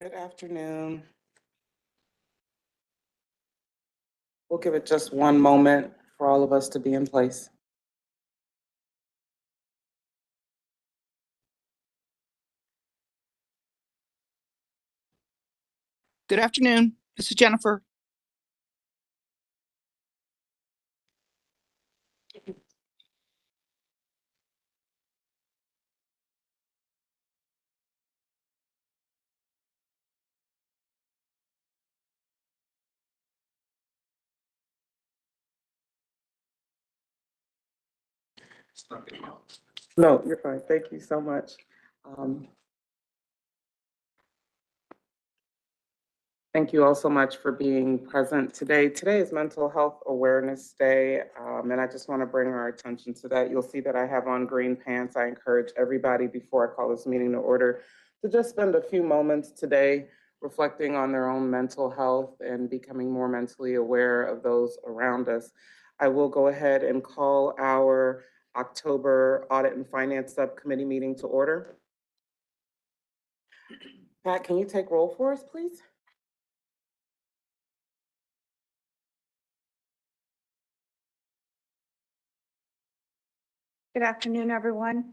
Good afternoon. We'll give it just one moment for all of us to be in place. Good afternoon. This is Jennifer. No, you're fine. Thank you so much. Thank you all so much for being present today. Today is Mental Health Awareness Day, and I just want to bring our attention to that. You'll see that I have on green pants. I encourage everybody before I call this meeting to order to just spend a few moments today reflecting on their own mental health and becoming more mentally aware of those around us. I will go ahead and call our October Audit and Finance Subcommittee meeting to order. Pat, can you take roll for us, please? Good afternoon, everyone.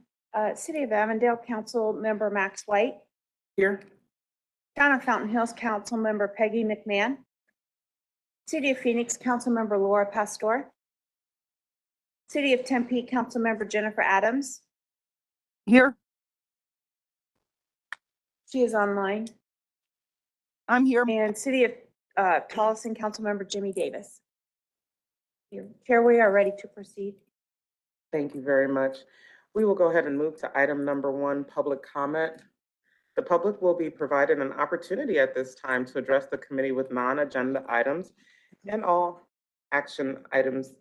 City of Avondale Council Member Max White. Here. Town of Fountain Hills Council Member Peggy McMahon. City of Phoenix Council Member Laura Pastor. City of Tempe Council Member Jennifer Adams. Here. She is online. I'm here. And City of Tolleson Council Member Jimmy Davis. Here. Chair, we are ready to proceed. Thank you very much. We will go ahead and move to item number 1, public comment. The public will be provided an opportunity at this time to address the committee with non-agenda items and all action items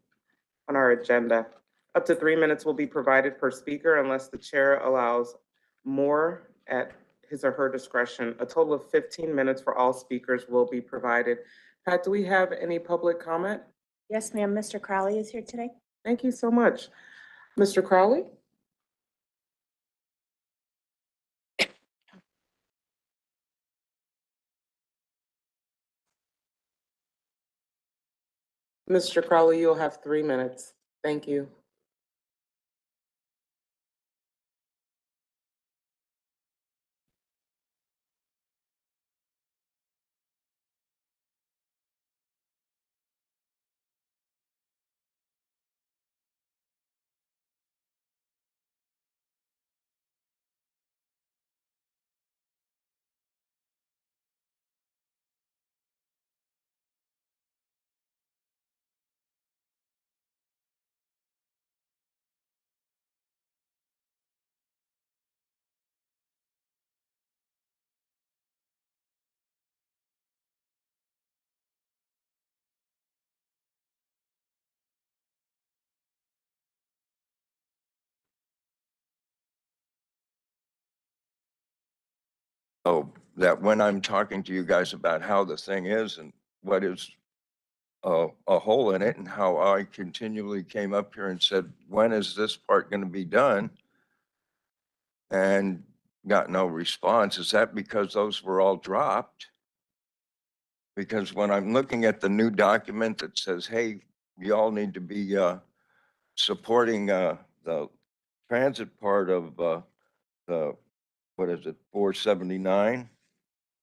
on our agenda. Up to 3 minutes will be provided per speaker unless the chair allows more at his or her discretion. A total of 15 minutes for all speakers will be provided. Pat, do we have any public comment? Yes, ma'am. Mr. Crowley is here today. Thank you so much. Mr. Crowley? Mr. Crowley, you'll have 3 minutes. Thank you. Oh, that when I'm talking to you guys about how the thing is and what is a hole in it and how I continually came up here and said, when is this part going to be done? And got no response. Is that because those were all dropped? Because when I'm looking at the new document that says, hey, you all need to be supporting the transit part of the, what is it, 479?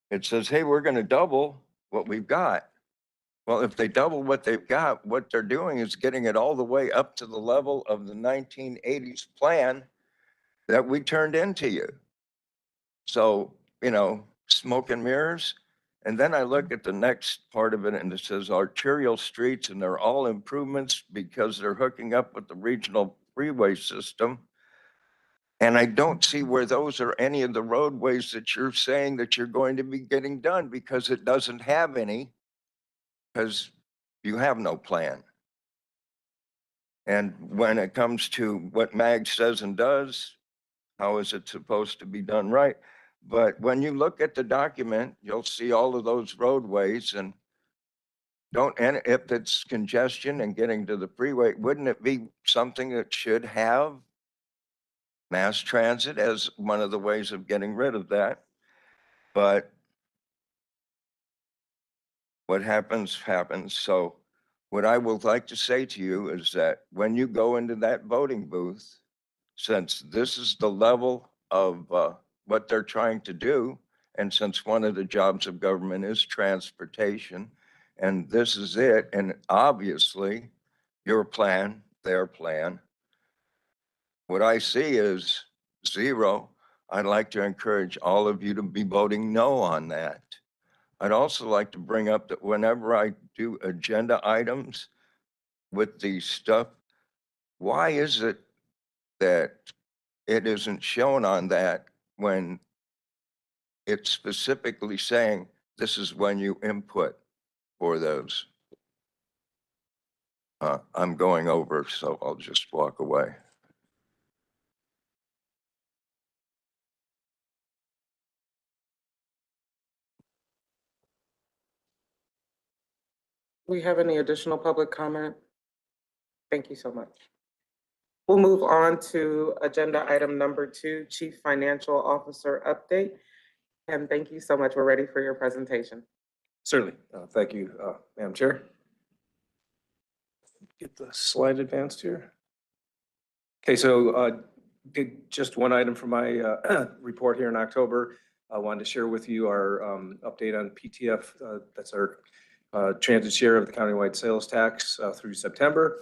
It says, hey, we're going to double what we've got. Well, if they double what they've got, what they're doing is getting it all the way up to the level of the 1980s plan that we turned into you. So, smoke and mirrors. And then I look at the next part of it and it says arterial streets, and they're all improvements because they're hooking up with the regional freeway system. And I don't see where those are any of the roadways that you're saying that you're going to be getting done, because it doesn't have any, because you have no plan. And when it comes to what MAG says and does, how is it supposed to be done right? But when you look at the document, you'll see all of those roadways, and if it's congestion and getting to the freeway, wouldn't it be something that should have mass transit as one of the ways of getting rid of that? But what happens, happens. So what I would like to say to you is that when you go into that voting booth, since this is the level of what they're trying to do, and since one of the jobs of government is transportation, and this is it, and obviously your plan, their plan, what I see is 0. I'd like to encourage all of you to be voting no on that. I'd also like to bring up that whenever I do agenda items with the stuff, why is it that it isn't shown on that when it's specifically saying this is when you input for those? I'm going over, so I'll just walk away. We have any additional public comment? Thank you so much. We'll move on to agenda item number 2, Chief Financial Officer update. And thank you so much. We're ready for your presentation. Certainly. Thank you, Madam Chair. Get the slide advanced here. Okay, so just one item from my report here in October. I wanted to share with you our update on PTF. That's our transit share of the countywide sales tax through September.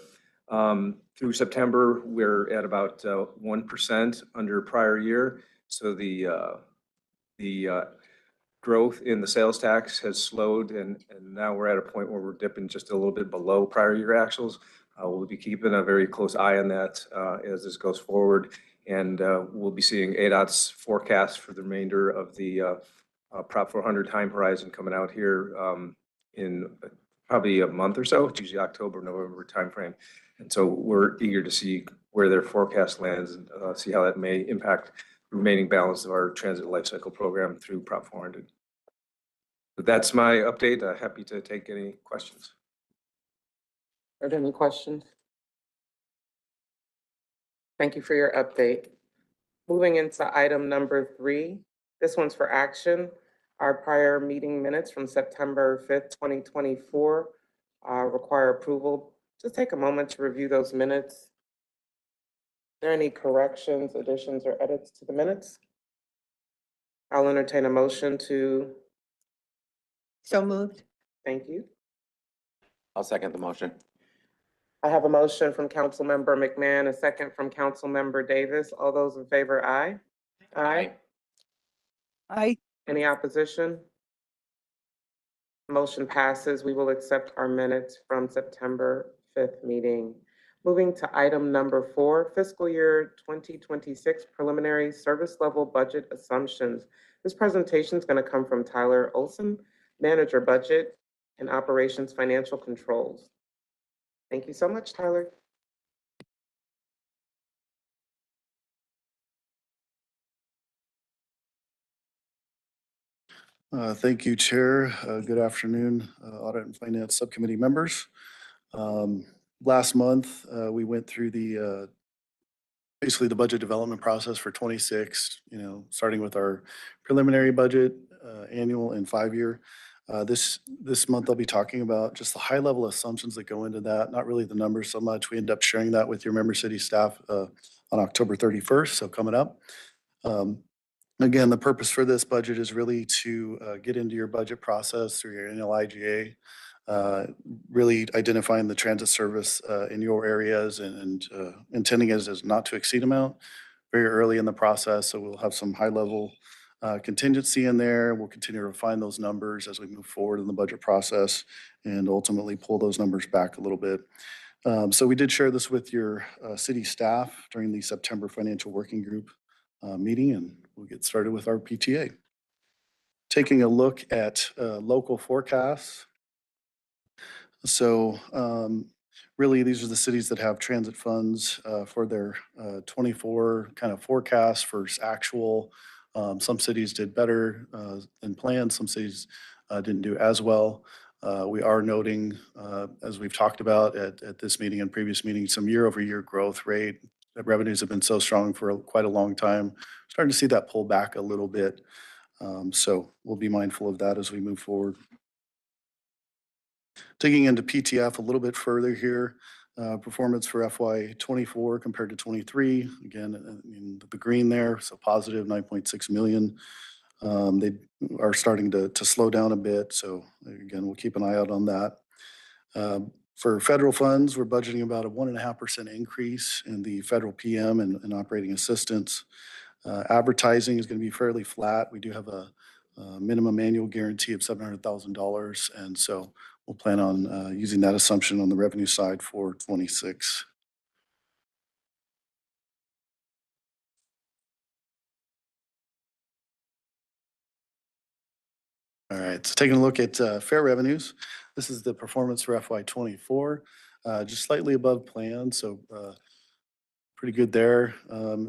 Through September, we're at about 1% under prior year. So the growth in the sales tax has slowed, and now we're at a point where we're dipping just a little bit below prior year actuals. We'll be keeping a very close eye on that as this goes forward, and we'll be seeing ADOT's forecast for the remainder of the Prop 400 time horizon coming out here in probably a month or so. It's usually October, November timeframe, and so we're eager to see where their forecast lands and see how that may impact remaining balance of our transit lifecycle program through Prop 400. But that's my update. Happy to take any questions. Are there any questions? Thank you for your update. Moving into item number 3, this one's for action. Our prior meeting minutes from September 5th, 2024 require approval. Just take a moment to review those minutes. Are there any corrections, additions, or edits to the minutes? I'll entertain a motion to. So moved. Thank you. I'll second the motion. I have a motion from Councilmember McMahon, a second from Councilmember Davis. All those in favor, aye? Aye. Aye. Any opposition? Motion passes. We will accept our minutes from September 5th meeting. Moving to item number 4, fiscal year 2026 preliminary service level budget assumptions. This presentation is going to come from Tyler Olson, Manager Budget and Operations Financial Controls. Thank you so much, Tyler. Thank you, Chair. Good afternoon, Audit and Finance Subcommittee members. Last month, we went through the basically the budget development process for 26, starting with our preliminary budget, annual and 5-year. This month, I'll be talking about just the high-level assumptions that go into that, not really the numbers so much. We end up sharing that with your member city staff on October 31st, so coming up. Again, the purpose for this budget is really to get into your budget process through your annual IGA, really identifying the transit service in your areas and intending it as not to exceed amount very early in the process. So we'll have some high-level contingency in there. We'll continue to refine those numbers as we move forward in the budget process and ultimately pull those numbers back a little bit. So we did share this with your city staff during the September Financial Working Group meeting, and we'll get started with our PTA. Taking a look at local forecasts. So really, these are the cities that have transit funds for their 24 kind of forecasts versus actual. Some cities did better than planned. Some cities didn't do as well. We are noting, as we've talked about at this meeting and previous meetings, some year-over-year growth rate. The revenues have been so strong for quite a long time. Starting to see that pull back a little bit. So we'll be mindful of that as we move forward. Digging into PTF a little bit further here, performance for FY '24 compared to '23, again, in the green there, so positive 9.6 million. They are starting to slow down a bit, so again, we'll keep an eye out on that. For federal funds, we're budgeting about a 1.5% increase in the federal PM and operating assistance. Advertising is going to be fairly flat. We do have a minimum annual guarantee of $700,000, and so we'll plan on using that assumption on the revenue side for '26. All right, so taking a look at fair revenues, this is the performance for FY '24, just slightly above plan, so pretty good there.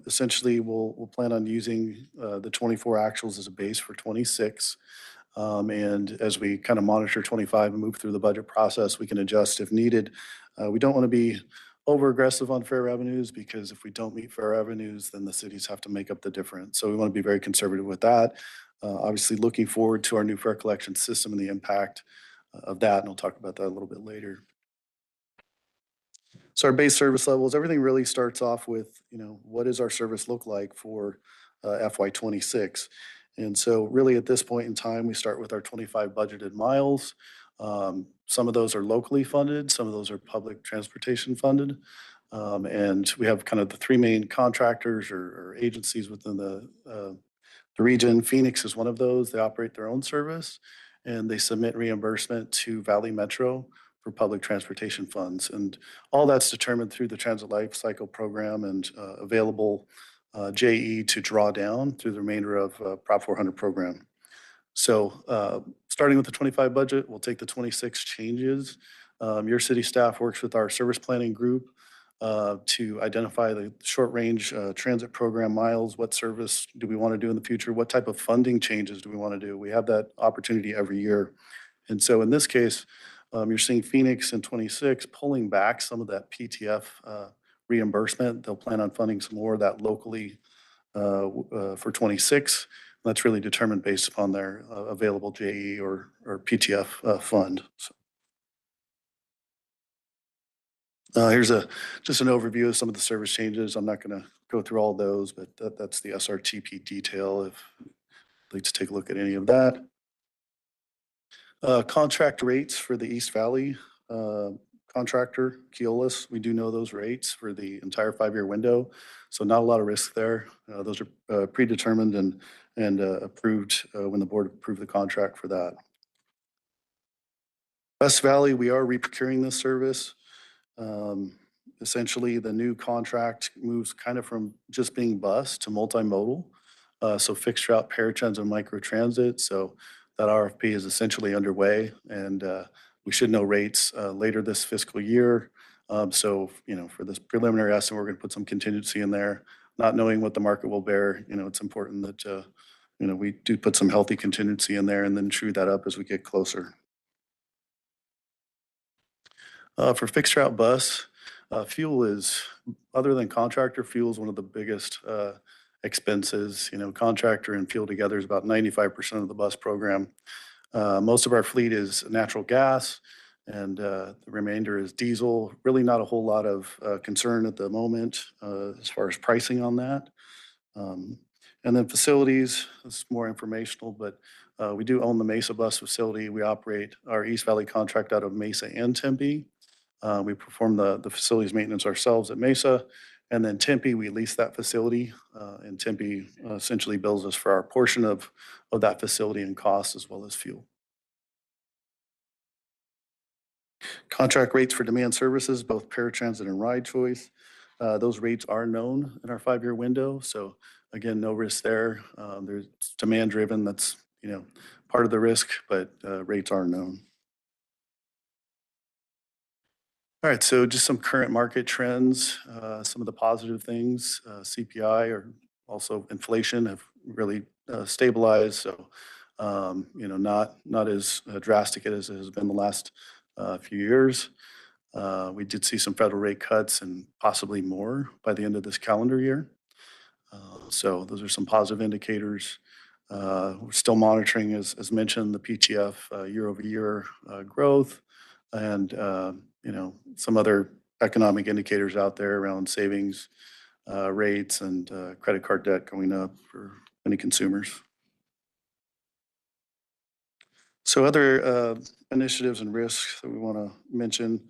Essentially, we'll plan on using the '24 actuals as a base for '26. And as we kind of monitor '25 and move through the budget process, we can adjust if needed. We don't want to be over aggressive on fair revenues because if we don't meet fair revenues, then the cities have to make up the difference. So we want to be very conservative with that. Obviously, looking forward to our new fair collection system and the impact of that, and we'll talk about that a little bit later. So our base service levels, everything really starts off with, what does our service look like for FY '26? And so really at this point in time, we start with our 25 budgeted miles. Some of those are locally funded, some of those are public transportation funded. And we have kind of the three main contractors or agencies within the region. Phoenix is one of those. They operate their own service and they submit reimbursement to Valley Metro for public transportation funds. And all that's determined through the Transit Life Cycle Program and available JE to draw down through the remainder of Prop 400 program. So starting with the 25 budget, we'll take the 26 changes. Your city staff works with our service planning group to identify the short range transit program miles. What service do we want to do in the future? What type of funding changes do we want to do? We have that opportunity every year. And so in this case, you're seeing Phoenix in 26 pulling back some of that PTF reimbursement. They'll plan on funding some more of that locally for 26. That's really determined based upon their available JE or PTF fund. So, here's just an overview of some of the service changes. I'm not going to go through all those, but that's the SRTP detail if you'd like to take a look at any of that. Contract rates for the East Valley contractor, Keolis, we do know those rates for the entire 5-year window, so not a lot of risk there. Those are predetermined and approved when the board approved the contract for that. West Valley, we are reprocuring this service. Essentially, the new contract moves kind of from just being bus to multimodal, so fixed route paratransit and microtransit. So that RFP is essentially underway, and we should know rates later this fiscal year. So, for this preliminary estimate, we're going to put some contingency in there. Not knowing what the market will bear, it's important that, we do put some healthy contingency in there and then true that up as we get closer. For fixed route bus, fuel is, other than contractor, fuel is one of the biggest expenses. Contractor and fuel together is about 95% of the bus program. Most of our fleet is natural gas and the remainder is diesel. Really not a whole lot of concern at the moment as far as pricing on that. And then facilities, it's more informational, but we do own the Mesa bus facility. We operate our East Valley contract out of Mesa and Tempe. We perform the facilities maintenance ourselves at Mesa. And then Tempe, we lease that facility, and Tempe essentially bills us for our portion of that facility and costs as well as fuel. Contract rates for demand services, both paratransit and ride choice. Those rates are known in our 5-year window. So again, no risk there. There's demand driven. That's, part of the risk, but rates are known. All right, so just some current market trends, some of the positive things, CPI or also inflation have really stabilized. So, not as drastic as it has been the last few years. We did see some federal rate cuts and possibly more by the end of this calendar year. So those are some positive indicators. We're still monitoring, as mentioned, the PTF year over year growth. and, you know, some other economic indicators out there around savings rates and credit card debt going up for many consumers. So other initiatives and risks that we want to mention,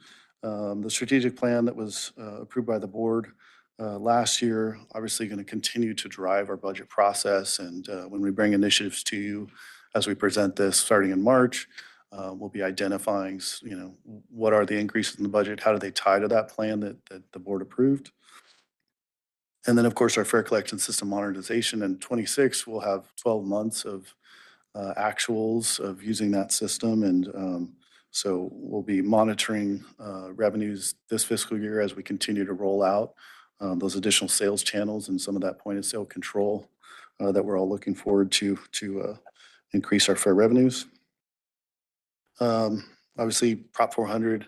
the strategic plan that was approved by the board last year, obviously going to continue to drive our budget process. And when we bring initiatives to you, as we present this starting in March, we'll be identifying, you know, what are the increases in the budget? How do they tie to that plan that the board approved? And then, of course, our fare collection system modernization in 26, we'll have 12 months of actuals of using that system. And so we'll be monitoring revenues this fiscal year as we continue to roll out those additional sales channels and some of that point of sale control that we're all looking forward to increase our fare revenues. Obviously, Prop 400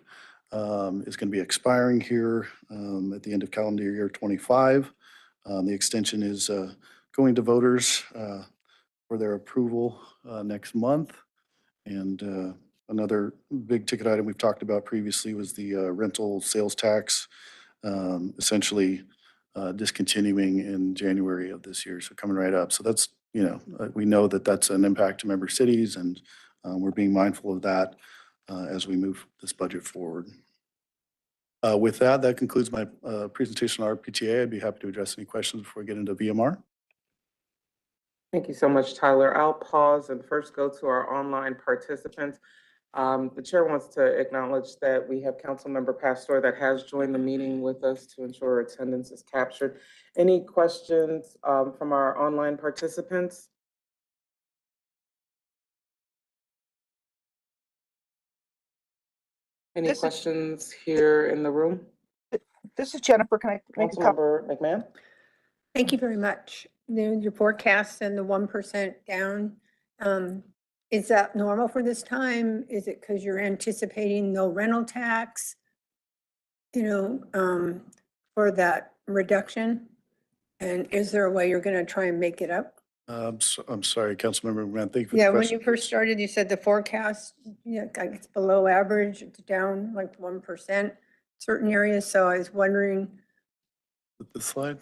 is going to be expiring here at the end of calendar year 25. The extension is going to voters for their approval next month. And another big ticket item we've talked about previously was the rental sales tax, essentially discontinuing in January of this year, so coming right up. So that's, you know, we know that that's an impact to member cities, and we're being mindful of that as we move this budget forward. With that, that concludes my presentation on RPTA. I'd be happy to address any questions before we get into VMR. Thank you so much, Tyler. I'll pause and first go to our online participants. The chair wants to acknowledge that we have Councilmember Pastor that has joined the meeting with us to ensure attendance is captured. Any questions from our online participants? Any This is- questions here in the room? This is Jennifer. Can I make a comment? Councilmember McMahon? Thank you very much. Your forecast and the 1% down, is that normal for this time? Is it because you're anticipating no rental tax? You know, for that reduction? And is there a way you're going to try and make it up? I'm sorry, Councilmember McMahon, thank you for the Yeah, when question. you first started, you said the forecast, you know, it's below average, it's down like 1%, certain areas. So I was wondering With this slide?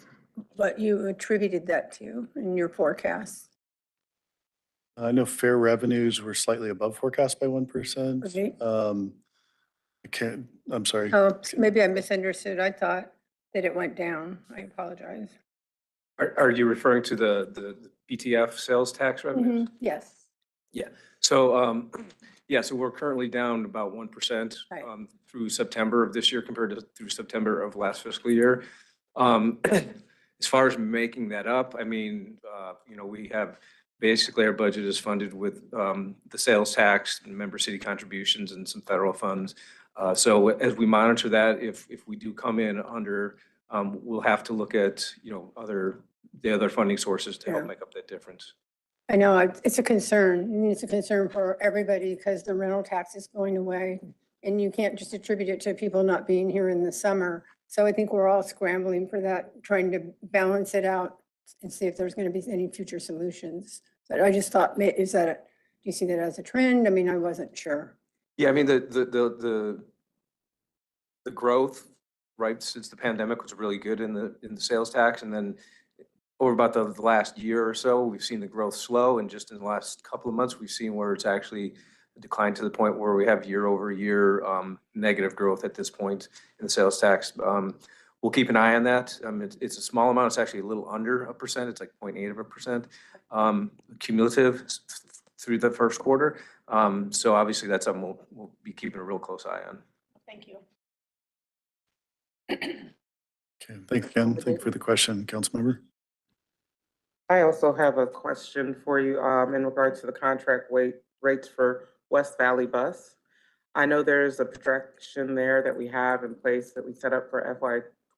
what you attributed that to in your forecast. I know fair revenues were slightly above forecast by 1%. Okay. I'm sorry. Oh, maybe I misunderstood. I thought that it went down. I apologize. Are you referring to the PTF sales tax revenues? Yes. So, yeah, so we're currently down about 1% Right. through September of this year compared to through September of last fiscal year. As far as making that up, I mean, you know, we have basically our budget is funded with the sales tax and member city contributions and some federal funds. So as we monitor that, if we do come in under, we'll have to look at, you know, the other funding sources to help Yeah. make up that difference. I know, it's a concern. And it's a concern for everybody because the rental tax is going away. And you can't just attribute it to people not being here in the summer. So I think we're all scrambling for that, trying to balance it out and see if there's going to be any future solutions. But I just thought, do you see that as a trend? I mean, I wasn't sure. Yeah, I mean, the growth, right, since the pandemic was really good in the sales tax. And then over about the last year or so, we've seen the growth slow. And just in the last couple of months, we've seen where it's actually declined to the point where we have year over year negative growth at this point in the sales tax. We'll keep an eye on that. It's a small amount. It's actually a little under 1%. It's like 0.8% cumulative through the first quarter. So obviously that's something we'll be keeping a real close eye on. Thank you. Okay, thanks, Ken. Thank you for the question, Councilmember. I also have a question for you in regards to the contract rates for West Valley Bus. I know there's a projection there that we have in place that we set up for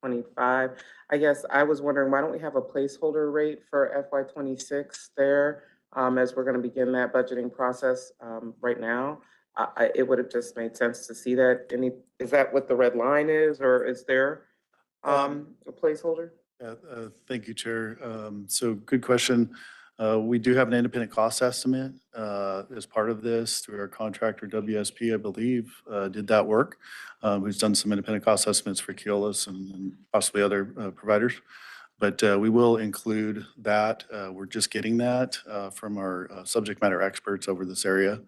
FY25. I guess I was wondering, why don't we have a placeholder rate for FY26 there as we're going to begin that budgeting process right now? It would have just made sense to see that. Is that what the red line is, or is there a placeholder? Thank you, Chair. So good question. We do have an independent cost estimate as part of this through our contractor WSP, I believe, did that work. Who's done some independent cost estimates for Keolis and possibly other providers. But we will include that. We're just getting that from our subject matter experts over this area.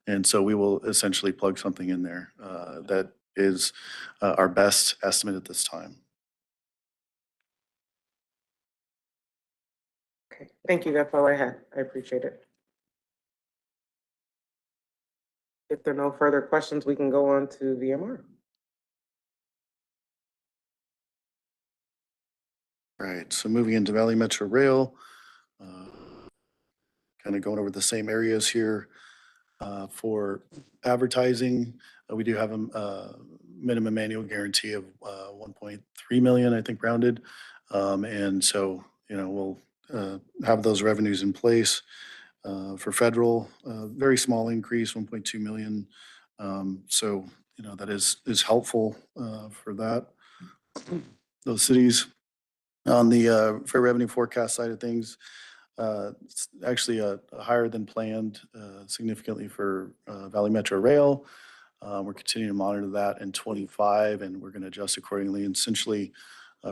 And so we will essentially plug something in there that is our best estimate at this time. Okay, thank you. That's all I had. I appreciate it. If there are no further questions, we can go on to VMR. Right, so moving into Valley Metro Rail, kind of going over the same areas here. For advertising, we do have a minimum annual guarantee of 1.3 million, I think rounded. And so, we'll have those revenues in place. For federal, very small increase, 1.2 million. So, that is helpful for that. Those cities. On the fair revenue forecast side of things, it's actually a higher than planned significantly for Valley Metro Rail. We're continuing to monitor that in 25, and we're going to adjust accordingly. And essentially,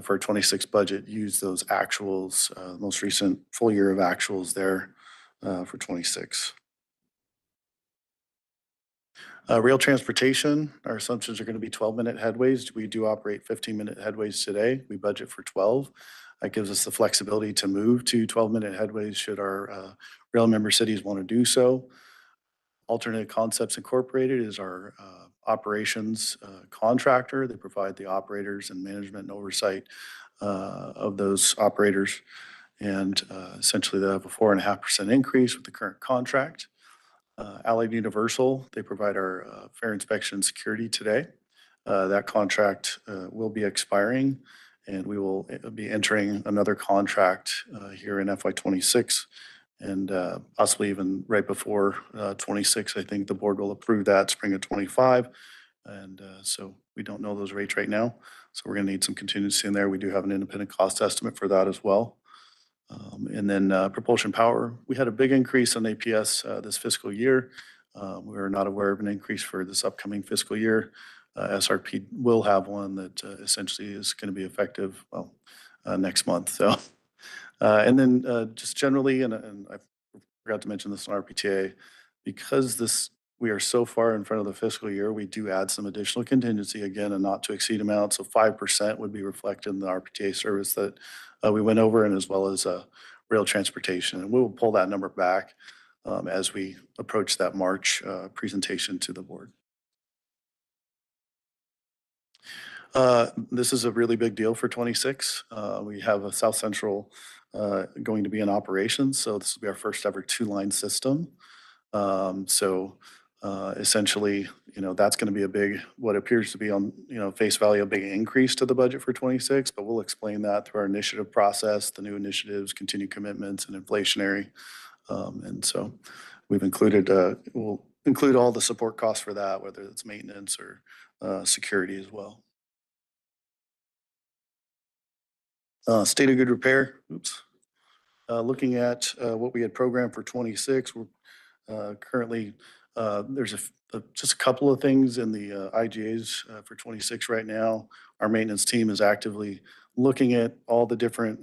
for our 26 budget, use those actuals, most recent full year of actuals there for 26. Rail transportation, our assumptions are going to be 12-minute headways. We do operate 15-minute headways today. We budget for 12. That gives us the flexibility to move to 12-minute headways should our rail member cities want to do so. Alternate Concepts Incorporated is our operations contractor. They provide the operators and management and oversight of those operators. And essentially, they have a 4.5% increase with the current contract. Allied Universal, they provide our fare inspection security today. That contract will be expiring, and we will be entering another contract here in FY26, and possibly even right before 26. I think the board will approve that spring of 25. And so we don't know those rates right now. So we're going to need some contingency in there. We do have an independent cost estimate for that as well. And then propulsion power, we had a big increase on APS this fiscal year. We are not aware of an increase for this upcoming fiscal year. SRP will have one that essentially is going to be effective, next month. So, and then just generally, and I forgot to mention this on RPTA, because we are so far in front of the fiscal year, we do add some additional contingency again, and not to exceed amount. So 5% would be reflected in the RPTA service that we went over, and as well as rail transportation. And we will pull that number back as we approach that March presentation to the board. This is a really big deal for 26. We have a South Central going to be in operation. So this will be our first ever 2-line system. Essentially, that's going to be a big, what appears to be on, face value, a big increase to the budget for 26, but we'll explain that through our initiative process, the new initiatives, continued commitments, and inflationary. And so we've included, we'll include all the support costs for that, whether it's maintenance or security as well. State of good repair, oops. Looking at what we had programmed for 26, we're currently, there's just a couple of things in the IGAs for 26 right now. Our maintenance team is actively looking at all the different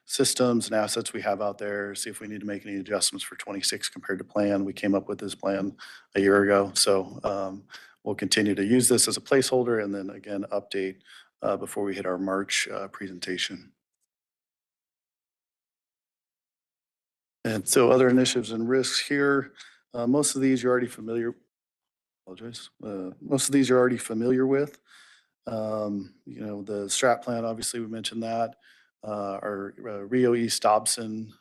systems and assets we have out there, see if we need to make any adjustments for 26 compared to plan. We came up with this plan a year ago. So we'll continue to use this as a placeholder, and then again, update before we hit our March presentation. And so other initiatives and risks here, most of these you're already familiar. Apologize. Most of these you're already familiar with. The strat plan, obviously we mentioned that. Our Rio East Dobson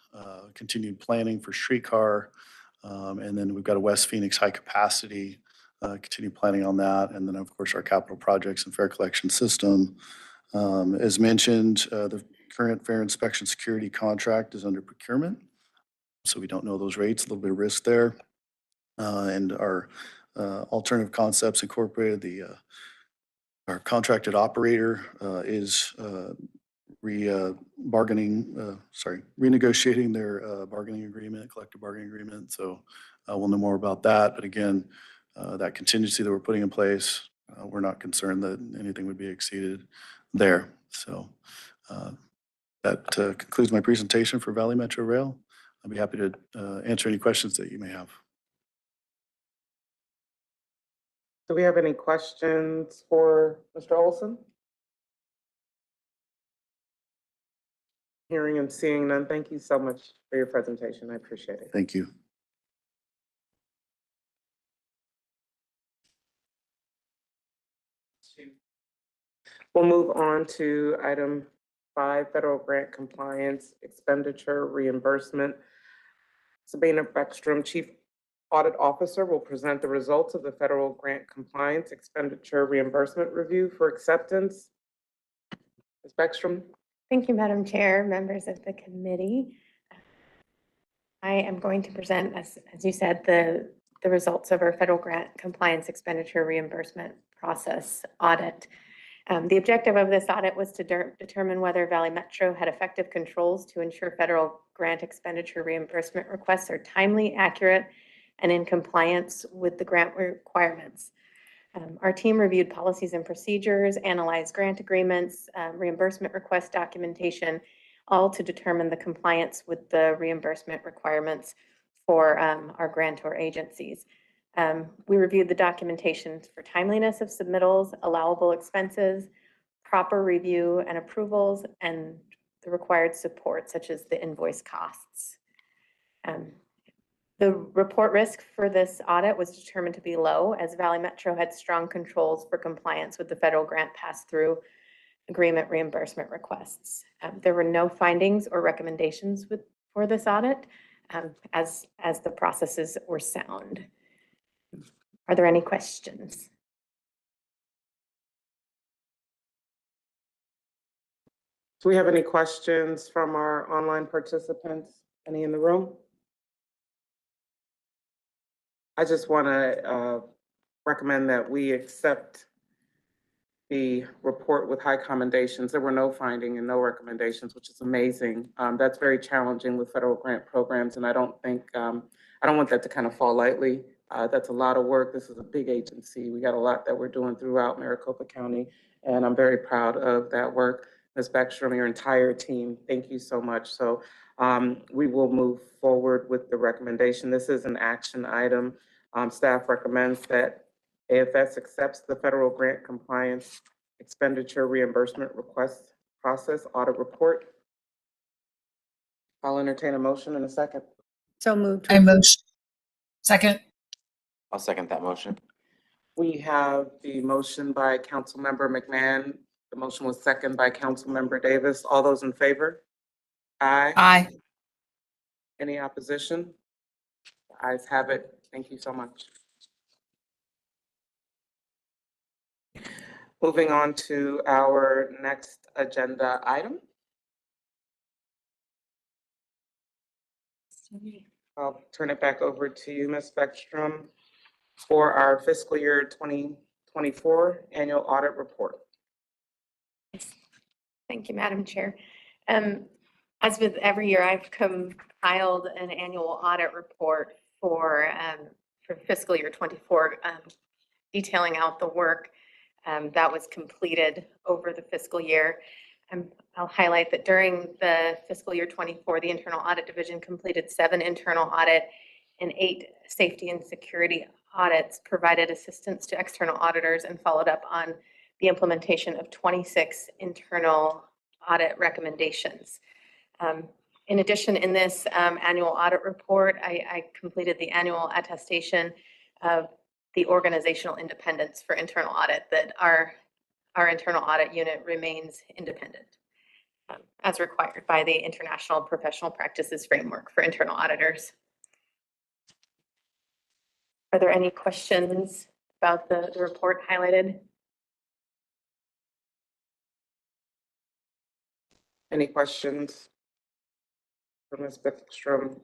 continued planning for streetcar, and then we've got a West Phoenix high capacity. Continue planning on that, and then of course our capital projects and fare collection system. As mentioned, the current fare inspection security contract is under procurement, so we don't know those rates. A little bit of risk there, and our Alternative Concepts Incorporated, our contracted operator is renegotiating their bargaining agreement, collective bargaining agreement. So we'll know more about that. But again, that contingency that we're putting in place, we're not concerned that anything would be exceeded there. So that concludes my presentation for Valley Metro Rail. I'll be happy to answer any questions that you may have. Do we have any questions for Mr. Olson? Hearing and seeing none, thank you so much for your presentation. I appreciate it. Thank you. We'll move on to item 5, federal grant compliance expenditure reimbursement. Sabina Beckstrom, Chief Audit Officer, will present the results of the federal grant compliance expenditure reimbursement review for acceptance. Ms. Beckstrom? Thank you, Madam Chair, members of the committee. I am going to present, as you said, the results of our federal grant compliance expenditure reimbursement process audit. The objective of this audit was to determine whether Valley Metro had effective controls to ensure federal grant expenditure reimbursement requests are timely, accurate, and in compliance with the grant requirements. Our team reviewed policies and procedures, analyzed grant agreements, reimbursement request documentation, all to determine the compliance with the reimbursement requirements for our grantor agencies. We reviewed the documentation for timeliness of submittals, allowable expenses, proper review and approvals, and the required support, such as the invoice costs. The report risk for this audit was determined to be low, as Valley Metro had strong controls for compliance with the federal grant pass-through agreement reimbursement requests. There were no findings or recommendations for this audit, as the processes were sound. Are there any questions? Do we have any questions from our online participants? Any in the room? I just want to recommend that we accept the report with high commendations. There were no findings and no recommendations, which is amazing. That's very challenging with federal grant programs, and I don't want that to kind of fall lightly. That's a lot of work. This is a big agency. We got a lot that we're doing throughout Maricopa County, and I'm very proud of that work. Ms. Beckstrom, your entire team, thank you so much. So we will move forward with the recommendation. This is an action item. Staff recommends that AFS accepts the federal grant compliance expenditure reimbursement request process audit report. I'll entertain a motion in a second. So moved. I motion. Second. I'll second that motion. We have the motion by Councilmember McMahon. The motion was seconded by Councilmember Davis. All those in favor? Aye. Aye. Any opposition? The ayes have it. Thank you so much. Moving on to our next agenda item. I'll turn it back over to you, Ms. Beckstrom, for our fiscal year 2024 annual audit report. Thank you, Madam Chair. As with every year, I've compiled an annual audit report for fiscal year 24, detailing out the work that was completed over the fiscal year. I'll highlight that during the fiscal year 24, the Internal Audit Division completed 7 internal audit and 8 safety and security audits, provided assistance to external auditors, and followed up on the implementation of 26 internal audit recommendations. In addition, in this annual audit report, I completed the annual attestation of the organizational independence for internal audit, that our internal audit unit remains independent as required by the International Professional Practices Framework for internal auditors. Are there any questions about the report highlighted? Any questions for Ms. Beckstrom?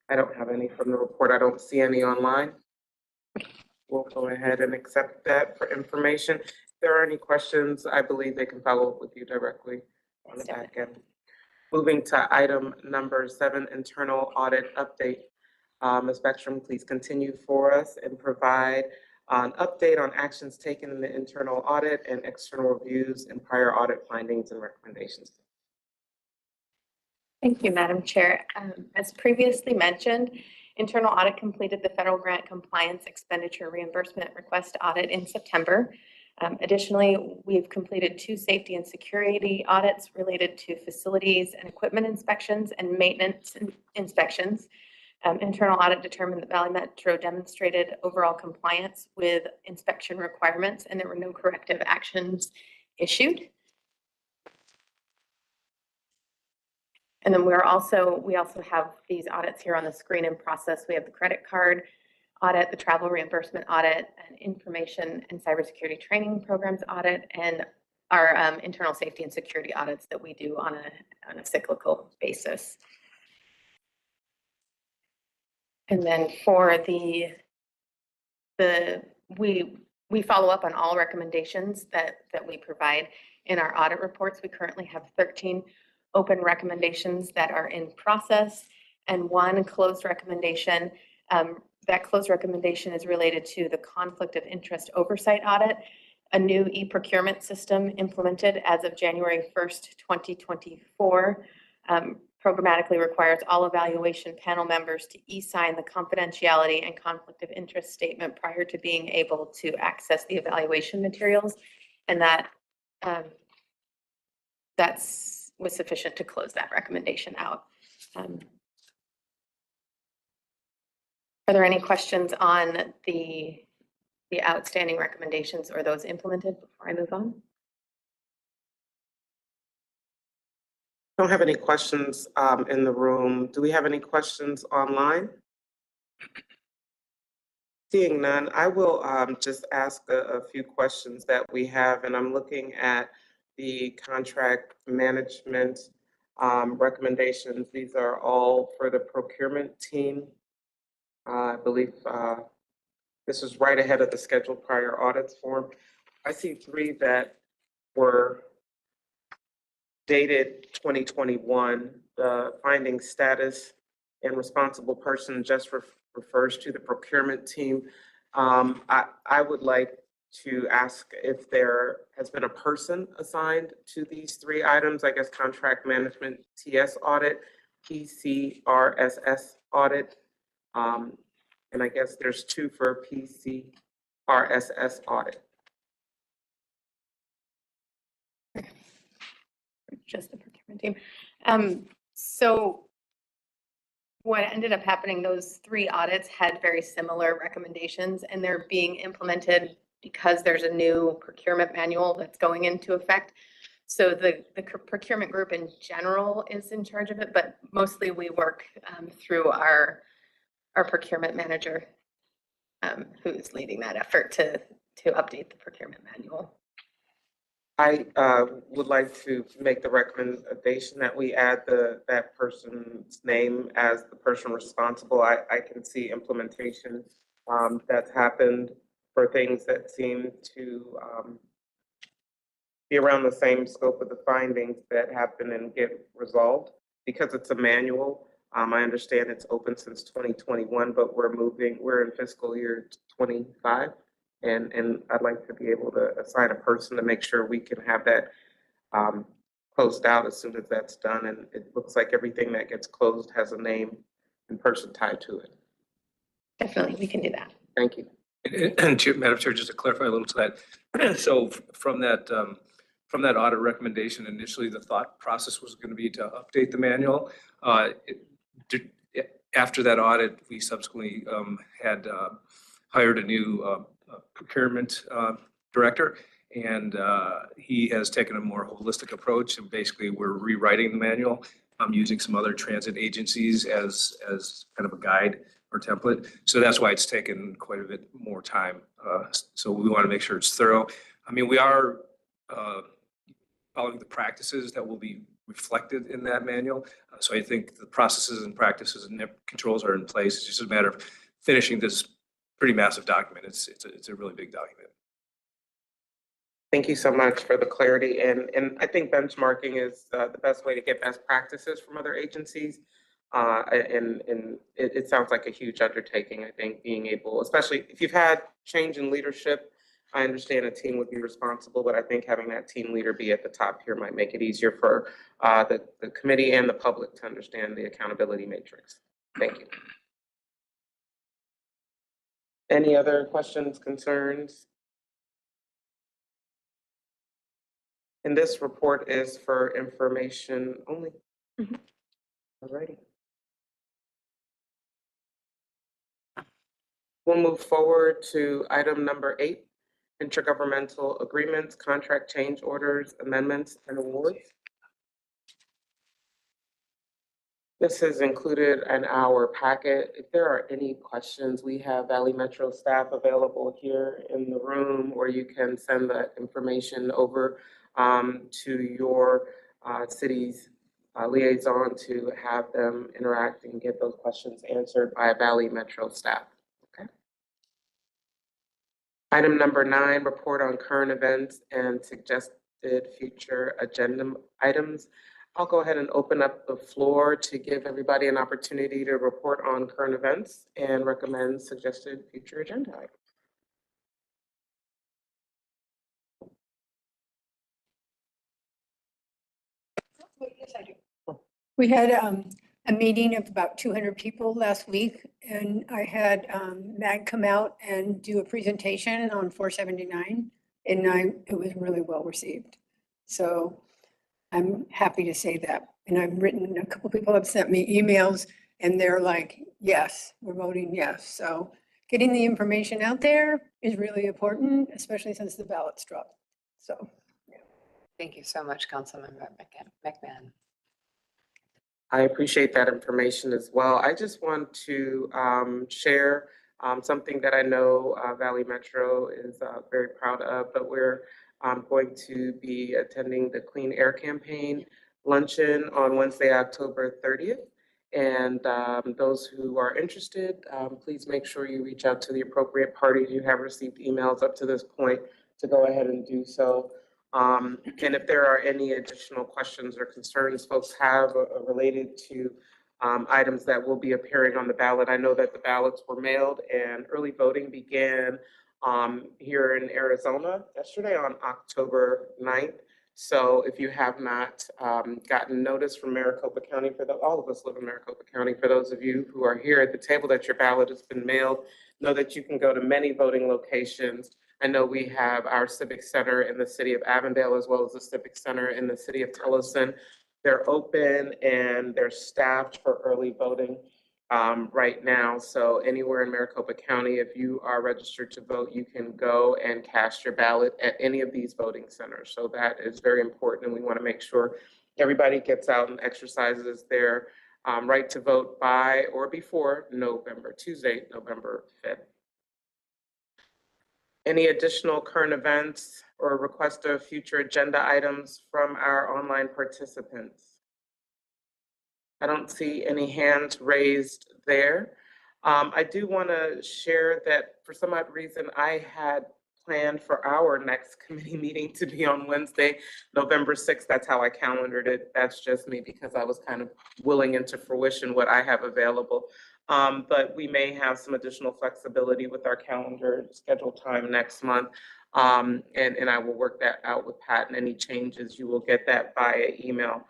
I don't have any from the report. I don't see any online. We'll go ahead and accept that for information. If there are any questions, I believe they can follow up with you directly. on the back end. Moving to item number 7, internal audit update. Ms. Beckstrom, please continue for us and provide an update on actions taken in the internal audit and external reviews and prior audit findings and recommendations. Thank you, Madam Chair. As previously mentioned, internal audit completed the federal grant compliance expenditure reimbursement request audit in September. Additionally, we've completed 2 safety and security audits related to facilities and equipment inspections and maintenance inspections. Internal audit determined that Valley Metro demonstrated overall compliance with inspection requirements, and there were no corrective actions issued. And then we also have these audits here on the screen in process. We have the credit card audit, the travel reimbursement audit, and information and cybersecurity training programs audit, and our internal safety and security audits that we do on a cyclical basis. And then for we follow up on all recommendations that we provide in our audit reports. We currently have 13 open recommendations that are in process and 1 closed recommendation. That closed recommendation is related to the conflict of interest oversight audit, a new e-procurement system implemented as of January 1st, 2024. Programmatically requires all evaluation panel members to e-sign the confidentiality and conflict of interest statement prior to being able to access the evaluation materials. And that was sufficient to close that recommendation out. Are there any questions on the outstanding recommendations or those implemented before I move on? Don't have any questions in the room. Do we have any questions online? Seeing none, I will just ask a few questions that we have, and I'm looking at the contract management recommendations. These are all for the procurement team. I believe this is right ahead of the scheduled prior audits form. I see 3 that were dated 2021. The finding status and responsible person just refers to the procurement team. I would like to ask if there has been a person assigned to these 3 items, I guess contract management TS audit, PCRSS audit, and I guess there's 2 for PCRSS audit. Just the procurement team. So what ended up happening, those 3 audits had very similar recommendations, and they're being implemented because there's a new procurement manual that's going into effect. So the procurement group in general is in charge of it, but mostly we work through our procurement manager, who's leading that effort to update the procurement manual. I would like to make the recommendation that we add that person's name as the person responsible. I can see implementation that's happened for things that seem to be around the same scope of the findings that happen and get resolved. Because it's a manual, I understand it's open since 2021, but we're in fiscal year 25. And I'd like to be able to assign a person to make sure we can have that closed out as soon as that's done. And it looks like everything that gets closed has a name and person tied to it. Definitely, we can do that. Thank you. And Madam Chair, just to clarify a little to that. So from that audit recommendation, initially the thought process was going to be to update the manual. After that audit, we subsequently had hired a new procurement director, and he has taken a more holistic approach, and basically we're rewriting the manual. Using some other transit agencies as kind of a guide or template. So that's why it's taken quite a bit more time. So we want to make sure it's thorough. I mean, we are following the practices that will be reflected in that manual. So I think the processes and practices and controls are in place. It's just a matter of finishing this pretty massive document. It's a really big document. Thank you so much for the clarity, and I think benchmarking is the best way to get best practices from other agencies. And it sounds like a huge undertaking. I think being able, especially if you've had change in leadership, I understand a team would be responsible, but I think having that team leader be at the top here might make it easier for the committee and the public to understand the accountability matrix. Thank you. Any other questions, concerns? And this report is for information only. All righty. We'll move forward to item number 8, intergovernmental agreements, contract change orders, amendments, and awards. This is included in our packet. If there are any questions, we have Valley Metro staff available here in the room, or you can send that information over to your city's liaison to have them interact and get those questions answered by Valley Metro staff. Okay. Item number 9, report on current events and suggested future agenda items. I'll go ahead and open up the floor to give everybody an opportunity to report on current events and recommend suggested future agenda items. Yes, I do. We had a meeting of about 200 people last week, and I had Mag come out and do a presentation on 479, and it was really well received. So I'm happy to say that. And I've written, a couple people have sent me emails, and they're like, yes, we're voting yes. So getting the information out there is really important, especially since the ballots dropped. So. Thank you so much, Councilmember McMahon. I appreciate that information as well. I just want to share something that I know Valley Metro is very proud of, but we're going to be attending the Clean Air Campaign luncheon on Wednesday, October 30th. And those who are interested, please make sure you reach out to the appropriate parties. You have received emails up to this point to go ahead and do so. And if there are any additional questions or concerns folks have related to items that will be appearing on the ballot, I know that the ballots were mailed and early voting began here in Arizona yesterday on October 9th. So if you have not gotten notice from Maricopa County, all of us live in Maricopa County, for those of you who are here at the table that your ballot has been mailed, know that you can go to many voting locations. I know we have our Civic Center in the city of Avondale, as well as the Civic Center in the city of Tillotson. They're open and they're staffed for early voting right now. So anywhere in Maricopa County, if you are registered to vote, you can go and cast your ballot at any of these voting centers. So that is very important, and we want to make sure everybody gets out and exercises their right to vote by or before Tuesday, November 5th. Any additional current events or request of future agenda items from our online participants? I don't see any hands raised there. I do want to share that for some odd reason, I had planned for our next committee meeting to be on Wednesday, November 6th. That's how I calendared it. That's just me, because I was kind of willing into fruition what I have available. But we may have some additional flexibility with our calendar schedule time next month. And I will work that out with Pat, and any changes, you will get that via email.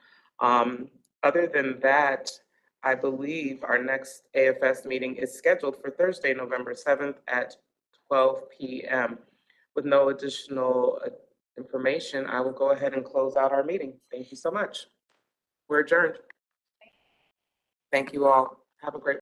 Other than that, I believe our next AFS meeting is scheduled for Thursday, November 7th at 12 p.m. With no additional information, I will go ahead and close out our meeting. Thank you so much. We're adjourned. Thank you all. Have a great